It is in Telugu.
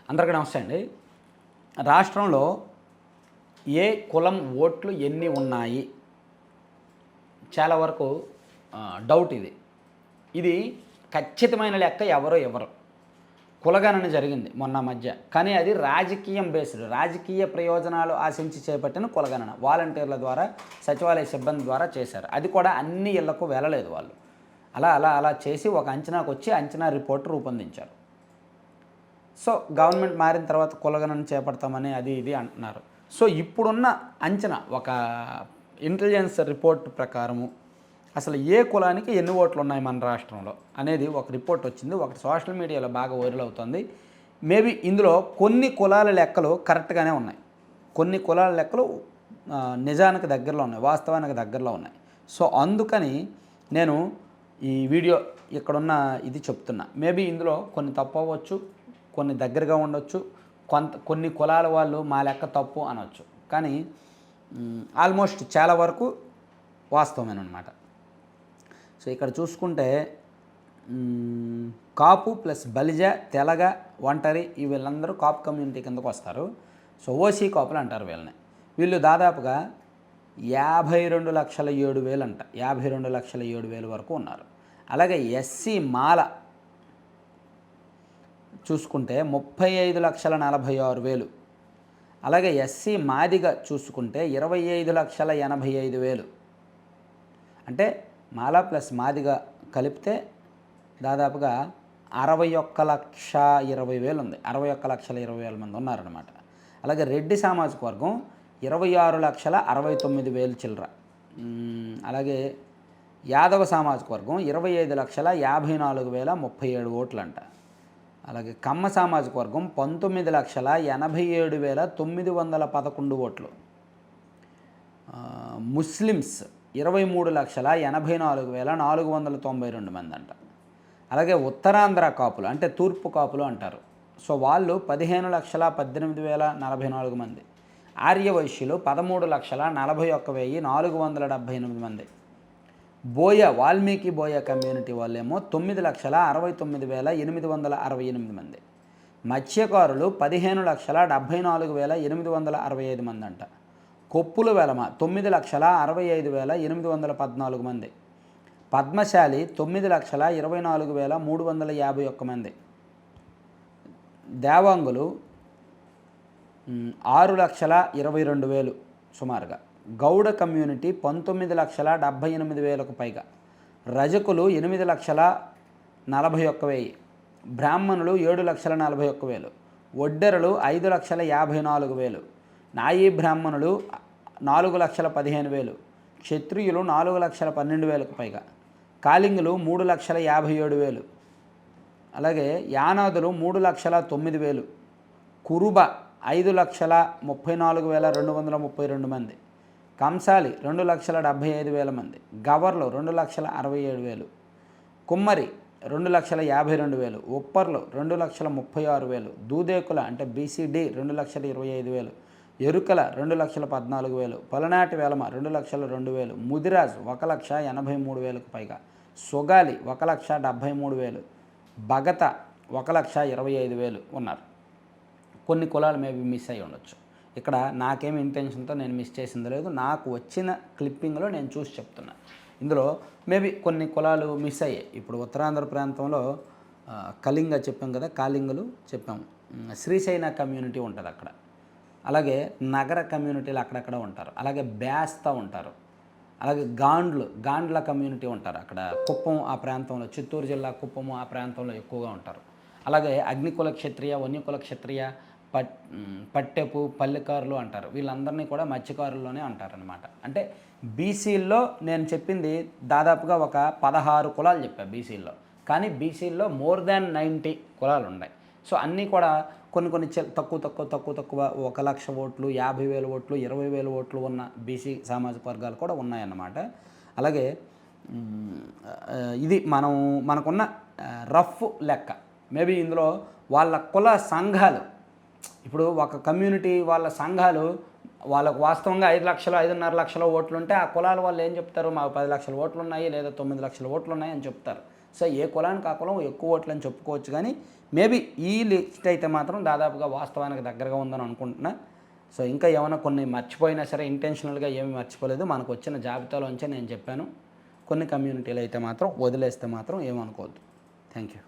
అందరికీ నమస్తే అండి. రాష్ట్రంలో ఏ కులం ఓట్లు ఎన్ని ఉన్నాయి? చాలా వరకు డౌట్ ఇది. ఇది ఖచ్చితమైన లెక్క ఎవరో ఇవ్వరు. కులగణన జరిగింది మొన్న మధ్య. కానీ అది రాజకీయం బేస్డ్. రాజకీయ ప్రయోజనాలు ఆశించి చేపట్టిన కులగణన. వాలంటీర్ల ద్వారా, సచివాలయ సిబ్బంది ద్వారా చేశారు. అది కూడా అన్ని ఇళ్లకు వెళ్ళలేదు వాళ్ళు. అలా అలా అలా చేసి ఒక అంచనాకు వచ్చి అంచనా రిపోర్ట్ రూపొందించారు. సో గవర్నమెంట్ మారిన తర్వాత కులగణన చేపడతామని అది ఇది అంటున్నారు. సో ఇప్పుడున్న అంచనా ఒక ఇంటెలిజెన్స్ రిపోర్ట్ ప్రకారము అసలు ఏ కులానికి ఎన్ని ఓట్లు ఉన్నాయి మన రాష్ట్రంలో అనేది ఒక రిపోర్ట్ వచ్చింది. ఒకటి సోషల్ మీడియాలో బాగా వైరల్ అవుతుంది. మేబీ ఇందులో కొన్ని కులాల లెక్కలు కరెక్ట్గానే ఉన్నాయి, కొన్ని కులాల లెక్కలు నిజానికి దగ్గరలో ఉన్నాయి, వాస్తవానికి దగ్గరలో ఉన్నాయి. సో అందుకని నేను ఈ వీడియో ఇక్కడున్న ఇది చెప్తున్నా. మేబీ ఇందులో కొన్ని తప్పు అవ్వచ్చు, కొన్ని దగ్గరగా ఉండొచ్చు, కొన్ని కులాల వాళ్ళు మా లెక్క తప్పు అనవచ్చు. కానీ ఆల్మోస్ట్ చాలా వరకు వాస్తవమేనమాట. సో ఇక్కడ చూసుకుంటే కాపు ప్లస్ బలిజ, తెలగ, ఒంటరి వీళ్ళందరూ కాపు కమ్యూనిటీ కిందకు వస్తారు. సో ఓసీ కాపులు అంటారు వీళ్ళని. వీళ్ళు దాదాపుగా 52,07,000 అంట. 52,07,000 వరకు ఉన్నారు. అలాగే ఎస్సీ మాల చూసుకుంటే 35,46,000. అలాగే ఎస్సీ మాదిగ చూసుకుంటే 25,85,000. అంటే మాల ప్లస్ మాదిగ కలిపితే దాదాపుగా 61,20,000 ఉంది. 61,20,000 మంది ఉన్నారనమాట. అలాగే రెడ్డి సామాజిక వర్గం 26,69,000 చిల్లర. అలాగే యాదవ సామాజిక వర్గం 25,54,037 ఓట్లు అంట. అలాగే కమ్మ సామాజిక వర్గం 19,87,911 ఓట్లు. ముస్లిమ్స్ 23,84,492 మంది అంట. అలాగే ఉత్తరాంధ్ర కాపులు అంటే తూర్పు కాపులు అంటారు. సో వాళ్ళు 15,18,044 మంది. ఆర్యవైశ్యులు 13,41,478 మంది. బోయ వాల్మీకి బోయ కమ్యూనిటీ వాళ్ళేమో 9,69,868 మంది. మత్స్యకారులు 15,74,865 మంది అంట. కొప్పుల వెలమ 9,65,814 మంది. పద్మశాలి 9,24,351 మంది. దేవాంగులు 6,22,000 సుమారుగా. గౌడ కమ్యూనిటీ 19,78,000 పైగా. రజకులు 8,41,000. బ్రాహ్మణులు 7,41,000. ఒడ్డెరలు 5,54,000. నాయీ బ్రాహ్మణులు 4,15,000. క్షత్రియులు 4,12,000 పైగా. కాళింగులు 3,57,000. అలాగే యానాదులు 3,09,000. కురుబ 5,34,232 మంది. కంసాలి 2,75,000 మంది. గవర్లు 2,67,000. కుమ్మరి 2,52,000. ఉప్పర్లు 2,36,000. దూదేకుల అంటే బీసీడీ 2,25,000. ఎరుకల 2,14,000. పొలనాటి వేలమ 2,02,000. ముదిరాజు 1,83,000 పైగా. సొగాలి 1,73,000. బగత 1,25,000 ఉన్నారు. కొన్ని కులాలు మేబీ మిస్ అయ్యి ఉండొచ్చు. ఇక్కడ నాకేమి ఇంటెన్షన్తో నేను మిస్ చేసింది లేదు, నాకు వచ్చిన క్లిప్పింగ్లో నేను చూసి చెప్తున్నా. ఇందులో మేబీ కొన్ని కులాలు మిస్ అయ్యాయి. ఇప్పుడు ఉత్తరాంధ్ర ప్రాంతంలో కళింగ చెప్పాం కదా, కాళింగులు చెప్పాము. శ్రీశైన కమ్యూనిటీ ఉంటుంది అక్కడ. అలాగే నగర కమ్యూనిటీలు అక్కడక్కడ ఉంటారు. అలాగే బ్యాస్తా ఉంటారు. అలాగే గాండ్ల కమ్యూనిటీ ఉంటారు అక్కడ. కుప్పం ఆ ప్రాంతంలో, చిత్తూరు జిల్లా కుప్పము ఆ ప్రాంతంలో ఎక్కువగా ఉంటారు. అలాగే అగ్నికుల క్షత్రియ, వన్యకుల క్షత్రియ, పట్టెపు, పల్లెకారులు అంటారు. వీళ్ళందరినీ కూడా మత్స్యకారుల్లోనే అంటారనమాట. అంటే బీసీల్లో నేను చెప్పింది దాదాపుగా ఒక 16 కులాలు చెప్పా బీసీల్లో. కానీ బీసీల్లో మోర్ దాన్ 90 కులాలు ఉన్నాయి. సో అన్నీ కూడా కొన్ని తక్కువ 1,00,000 ఓట్లు, 50,000 ఓట్లు, 20,000 ఓట్లు ఉన్న బీసీ సామాజిక వర్గాలు కూడా ఉన్నాయన్నమాట. అలాగే ఇది మనకున్న రఫ్ లెక్క. మేబీ ఇందులో వాళ్ళ కుల సంఘాలు, ఇప్పుడు ఒక కమ్యూనిటీ వాళ్ళ సంఘాలు వాళ్ళకు వాస్తవంగా 5 లక్షలు 5.5 లక్షల ఓట్లు ఉంటే ఆ కులాల వాళ్ళు ఏం చెప్తారు, మాకు 10 లక్షల ఓట్లు ఉన్నాయి లేదా 9 లక్షల ఓట్లు ఉన్నాయి అని చెప్తారు. సో ఏ కులానికి ఆ కులం ఎక్కువ ఓట్లు అని చెప్పుకోవచ్చు, కానీ మేబీ ఈ లిస్ట్ అయితే మాత్రం దాదాపుగా వాస్తవానికి దగ్గరగా ఉందని అనుకుంటున్నా. సో ఇంకా ఏమైనా కొన్ని మర్చిపోయినా సరే ఇంటెన్షనల్గా ఏమీ మర్చిపోలేదు, మనకు వచ్చిన జాబితాలోంచే నేను చెప్పాను. కొన్ని కమ్యూనిటీలు అయితే మాత్రం వదిలేస్తే మాత్రం ఏమనుకోవద్దు. Thank you.